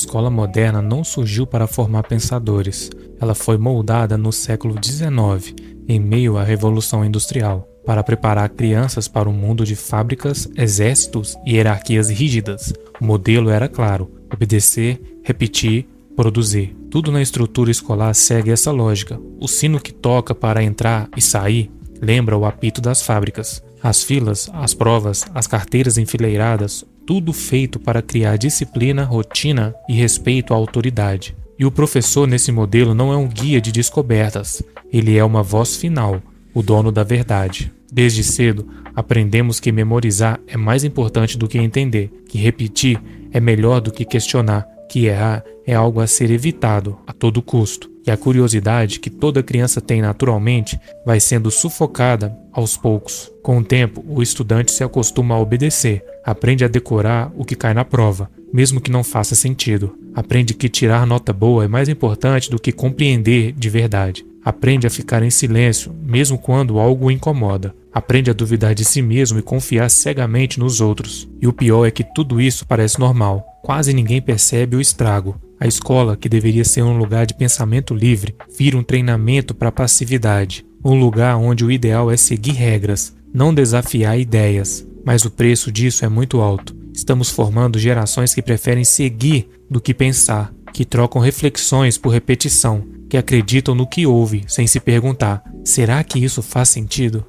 A escola moderna não surgiu para formar pensadores. Ela foi moldada no século XIX, em meio à Revolução Industrial, para preparar crianças para um mundo de fábricas, exércitos e hierarquias rígidas. O modelo era claro: obedecer, repetir, produzir. Tudo na estrutura escolar segue essa lógica. O sino que toca para entrar e sair lembra o apito das fábricas. As filas, as provas, as carteiras enfileiradas, tudo feito para criar disciplina, rotina e respeito à autoridade. E o professor nesse modelo não é um guia de descobertas, ele é uma voz final, o dono da verdade. Desde cedo, aprendemos que memorizar é mais importante do que entender, que repetir é melhor do que questionar, que errar é algo a ser evitado a todo custo. E a curiosidade que toda criança tem naturalmente vai sendo sufocada aos poucos. Com o tempo, o estudante se acostuma a obedecer, aprende a decorar o que cai na prova, mesmo que não faça sentido. Aprende que tirar nota boa é mais importante do que compreender de verdade. Aprende a ficar em silêncio, mesmo quando algo o incomoda. Aprende a duvidar de si mesmo e confiar cegamente nos outros. E o pior é que tudo isso parece normal. Quase ninguém percebe o estrago. A escola, que deveria ser um lugar de pensamento livre, vira um treinamento para a passividade. Um lugar onde o ideal é seguir regras, não desafiar ideias. Mas o preço disso é muito alto. Estamos formando gerações que preferem seguir do que pensar, que trocam reflexões por repetição, que acreditam no que ouve sem se perguntar: será que isso faz sentido?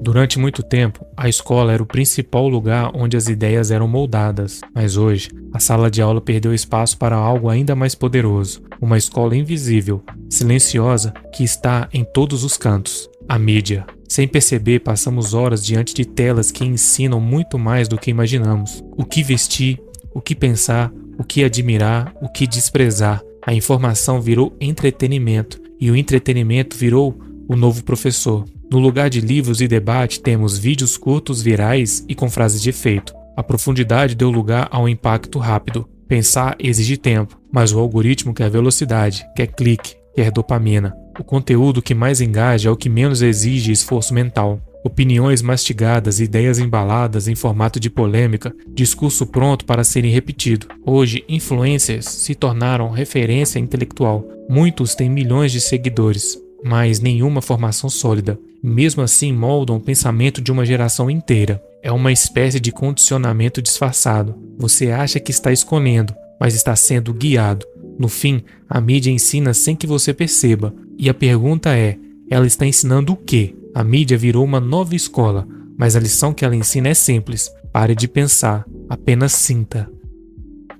Durante muito tempo, a escola era o principal lugar onde as ideias eram moldadas, mas hoje, a sala de aula perdeu espaço para algo ainda mais poderoso, uma escola invisível, silenciosa, que está em todos os cantos: a mídia. Sem perceber, passamos horas diante de telas que ensinam muito mais do que imaginamos. O que vestir, o que pensar, o que admirar, o que desprezar. A informação virou entretenimento, e o entretenimento virou o novo professor. No lugar de livros e debate, temos vídeos curtos, virais e com frases de efeito. A profundidade deu lugar ao impacto rápido. Pensar exige tempo, mas o algoritmo quer velocidade, quer clique, quer dopamina. O conteúdo que mais engaja é o que menos exige esforço mental. Opiniões mastigadas, ideias embaladas em formato de polêmica, discurso pronto para serem repetido. Hoje, influencers se tornaram referência intelectual. Muitos têm milhões de seguidores, mas nenhuma formação sólida. Mesmo assim, moldam o pensamento de uma geração inteira. É uma espécie de condicionamento disfarçado. Você acha que está escolhendo, mas está sendo guiado. No fim, a mídia ensina sem que você perceba. E a pergunta é: ela está ensinando o quê? A mídia virou uma nova escola, mas a lição que ela ensina é simples: pare de pensar, apenas sinta.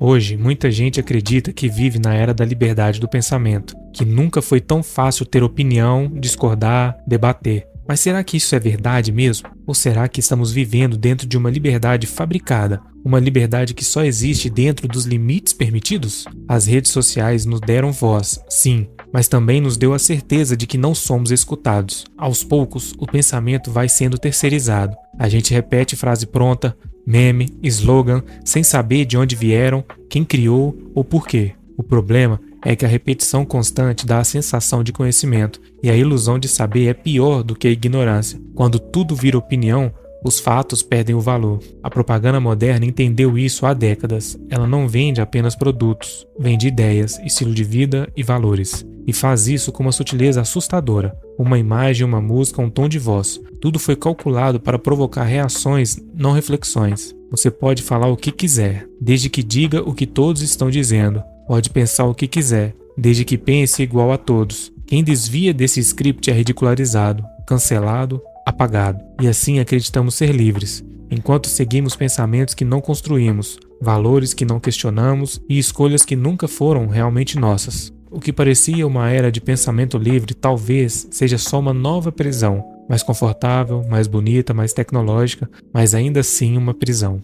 Hoje, muita gente acredita que vive na era da liberdade do pensamento, que nunca foi tão fácil ter opinião, discordar, debater. Mas será que isso é verdade mesmo? Ou será que estamos vivendo dentro de uma liberdade fabricada? Uma liberdade que só existe dentro dos limites permitidos? As redes sociais nos deram voz, sim, mas também nos deu a certeza de que não somos escutados. Aos poucos, o pensamento vai sendo terceirizado. A gente repete frase pronta, meme, slogan, sem saber de onde vieram, quem criou ou por quê. O problema é que a repetição constante dá a sensação de conhecimento, e a ilusão de saber é pior do que a ignorância. Quando tudo vira opinião, os fatos perdem o valor. A propaganda moderna entendeu isso há décadas. Ela não vende apenas produtos, vende ideias, estilo de vida e valores. E faz isso com uma sutileza assustadora. Uma imagem, uma música, um tom de voz. Tudo foi calculado para provocar reações, não reflexões. Você pode falar o que quiser, desde que diga o que todos estão dizendo. Pode pensar o que quiser, desde que pense igual a todos. Quem desvia desse script é ridicularizado, cancelado, apagado. E assim acreditamos ser livres, enquanto seguimos pensamentos que não construímos, valores que não questionamos e escolhas que nunca foram realmente nossas. O que parecia uma era de pensamento livre talvez seja só uma nova prisão, mais confortável, mais bonita, mais tecnológica, mas ainda assim uma prisão.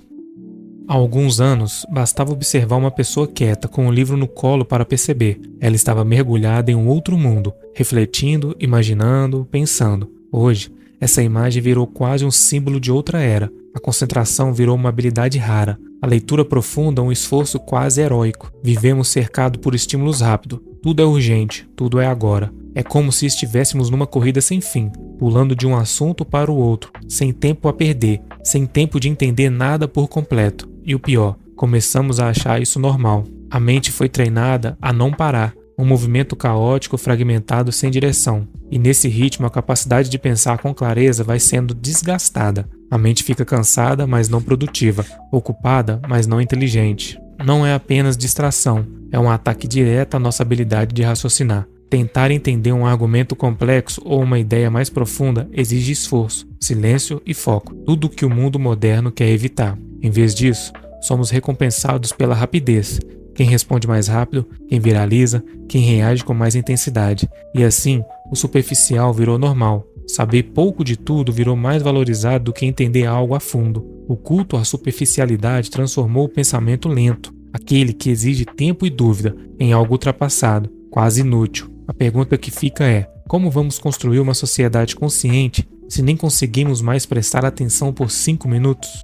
Há alguns anos, bastava observar uma pessoa quieta com um livro no colo para perceber. Ela estava mergulhada em um outro mundo, refletindo, imaginando, pensando. Hoje, essa imagem virou quase um símbolo de outra era. A concentração virou uma habilidade rara. A leitura profunda um esforço quase heróico. Vivemos cercados por estímulos rápidos. Tudo é urgente, tudo é agora. É como se estivéssemos numa corrida sem fim, pulando de um assunto para o outro, sem tempo a perder, sem tempo de entender nada por completo. E o pior, começamos a achar isso normal. A mente foi treinada a não parar, um movimento caótico, fragmentado, sem direção. E nesse ritmo, a capacidade de pensar com clareza vai sendo desgastada. A mente fica cansada, mas não produtiva, ocupada, mas não inteligente. Não é apenas distração, é um ataque direto à nossa habilidade de raciocinar. Tentar entender um argumento complexo ou uma ideia mais profunda exige esforço, silêncio e foco, tudo o que o mundo moderno quer evitar. Em vez disso, somos recompensados pela rapidez. Quem responde mais rápido, quem viraliza, quem reage com mais intensidade. E assim, o superficial virou normal. Saber pouco de tudo virou mais valorizado do que entender algo a fundo. O culto à superficialidade transformou o pensamento lento, aquele que exige tempo e dúvida, em algo ultrapassado, quase inútil. A pergunta que fica é: como vamos construir uma sociedade consciente se nem conseguimos mais prestar atenção por 5 minutos?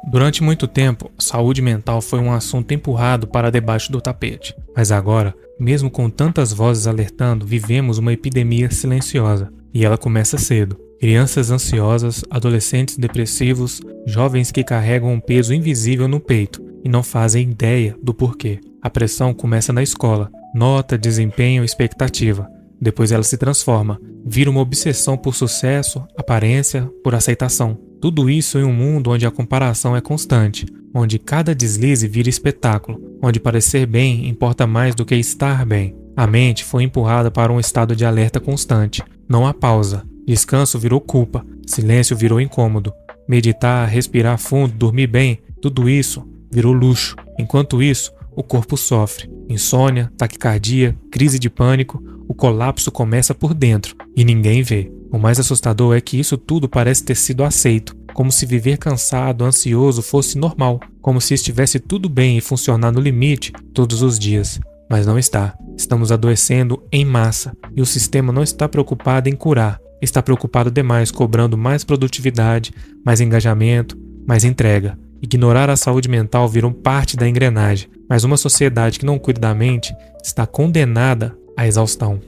Durante muito tempo, saúde mental foi um assunto empurrado para debaixo do tapete. Mas agora, mesmo com tantas vozes alertando, vivemos uma epidemia silenciosa. E ela começa cedo. Crianças ansiosas, adolescentes depressivos, jovens que carregam um peso invisível no peito e não fazem ideia do porquê. A pressão começa na escola. Nota, desempenho, expectativa. Depois ela se transforma. Vira uma obsessão por sucesso, aparência, por aceitação. Tudo isso em um mundo onde a comparação é constante, onde cada deslize vira espetáculo, onde parecer bem importa mais do que estar bem. A mente foi empurrada para um estado de alerta constante. Não há pausa. Descanso virou culpa. Silêncio virou incômodo. Meditar, respirar fundo, dormir bem, tudo isso virou luxo. Enquanto isso, o corpo sofre. Insônia, taquicardia, crise de pânico. O colapso começa por dentro e ninguém vê. O mais assustador é que isso tudo parece ter sido aceito, como se viver cansado, ansioso fosse normal, como se estivesse tudo bem e funcionar no limite todos os dias. Mas não está. Estamos adoecendo em massa e o sistema não está preocupado em curar. Está preocupado demais, cobrando mais produtividade, mais engajamento, mais entrega. Ignorar a saúde mental virou parte da engrenagem, mas uma sociedade que não cuida da mente está condenada à exaustão.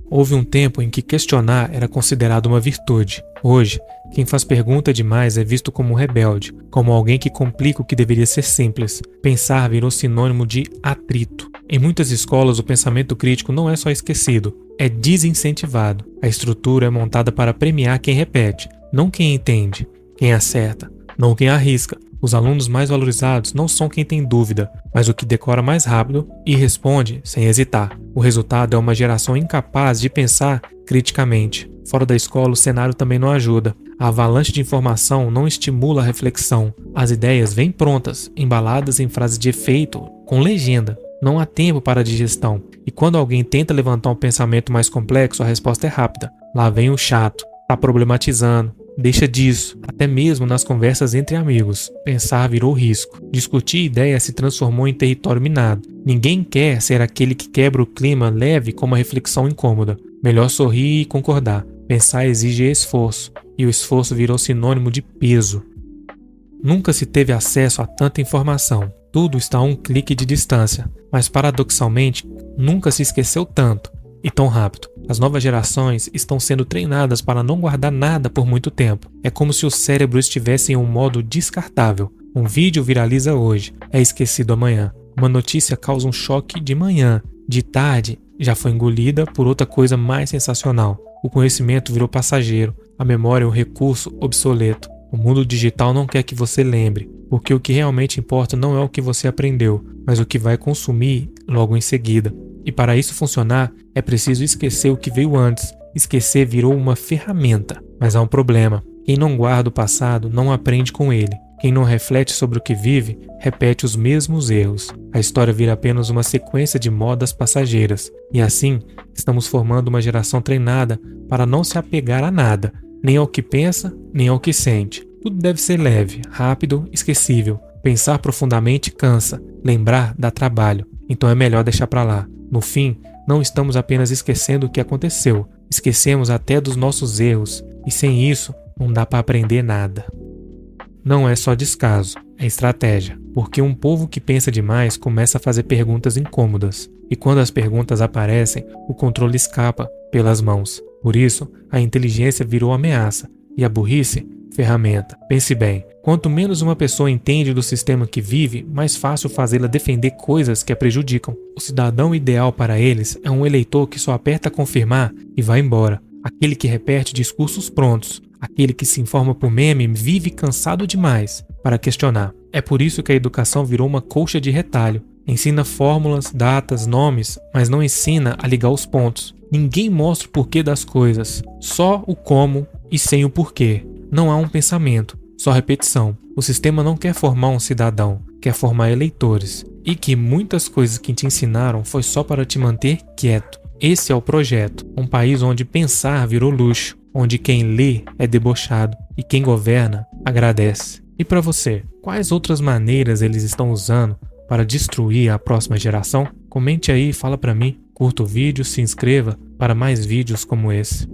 Houve um tempo em que questionar era considerado uma virtude. Hoje, quem faz pergunta demais é visto como um rebelde, como alguém que complica o que deveria ser simples. Pensar virou sinônimo de atrito. Em muitas escolas, o pensamento crítico não é só esquecido, é desincentivado. A estrutura é montada para premiar quem repete, não quem entende, quem acerta, não quem arrisca. Os alunos mais valorizados não são quem tem dúvida, mas o que decora mais rápido e responde sem hesitar. O resultado é uma geração incapaz de pensar criticamente. Fora da escola, o cenário também não ajuda. A avalanche de informação não estimula a reflexão. As ideias vêm prontas, embaladas em frases de efeito, com legenda. Não há tempo para a digestão. E quando alguém tenta levantar um pensamento mais complexo, a resposta é rápida. Lá vem o chato, tá problematizando. Deixa disso, até mesmo nas conversas entre amigos. Pensar virou risco. Discutir ideias se transformou em território minado. Ninguém quer ser aquele que quebra o clima leve com uma reflexão incômoda. Melhor sorrir e concordar. Pensar exige esforço, e o esforço virou sinônimo de peso. Nunca se teve acesso a tanta informação. Tudo está a um clique de distância. Mas paradoxalmente, nunca se esqueceu tanto e tão rápido. As novas gerações estão sendo treinadas para não guardar nada por muito tempo. É como se o cérebro estivesse em um modo descartável. Um vídeo viraliza hoje, é esquecido amanhã. Uma notícia causa um choque de manhã. De tarde, já foi engolida por outra coisa mais sensacional. O conhecimento virou passageiro. A memória é um recurso obsoleto. O mundo digital não quer que você lembre, porque o que realmente importa não é o que você aprendeu, mas o que vai consumir logo em seguida. E para isso funcionar, é preciso esquecer o que veio antes. Esquecer virou uma ferramenta. Mas há um problema. Quem não guarda o passado não aprende com ele. Quem não reflete sobre o que vive, repete os mesmos erros. A história vira apenas uma sequência de modas passageiras. E assim, estamos formando uma geração treinada para não se apegar a nada, nem ao que pensa, nem ao que sente. Tudo deve ser leve, rápido, esquecível. Pensar profundamente cansa. Lembrar dá trabalho. Então é melhor deixar para lá. No fim, não estamos apenas esquecendo o que aconteceu, esquecemos até dos nossos erros, e sem isso, não dá para aprender nada. Não é só descaso, é estratégia, porque um povo que pensa demais começa a fazer perguntas incômodas, e quando as perguntas aparecem, o controle escapa pelas mãos. Por isso, a inteligência virou ameaça, e a burrice ferramenta. Pense bem, quanto menos uma pessoa entende do sistema que vive, mais fácil fazê-la defender coisas que a prejudicam. O cidadão ideal para eles é um eleitor que só aperta confirmar e vai embora. Aquele que repete discursos prontos. Aquele que se informa por meme vive cansado demais para questionar. É por isso que a educação virou uma colcha de retalho. Ensina fórmulas, datas, nomes, mas não ensina a ligar os pontos. Ninguém mostra o porquê das coisas, só o como e sem o porquê. Não há um pensamento, só repetição. O sistema não quer formar um cidadão, quer formar eleitores. E que muitas coisas que te ensinaram foi só para te manter quieto. Esse é o projeto, um país onde pensar virou luxo, onde quem lê é debochado e quem governa agradece. E para você, quais outras maneiras eles estão usando para destruir a próxima geração? Comente aí e fala para mim. Curta o vídeo, se inscreva para mais vídeos como esse.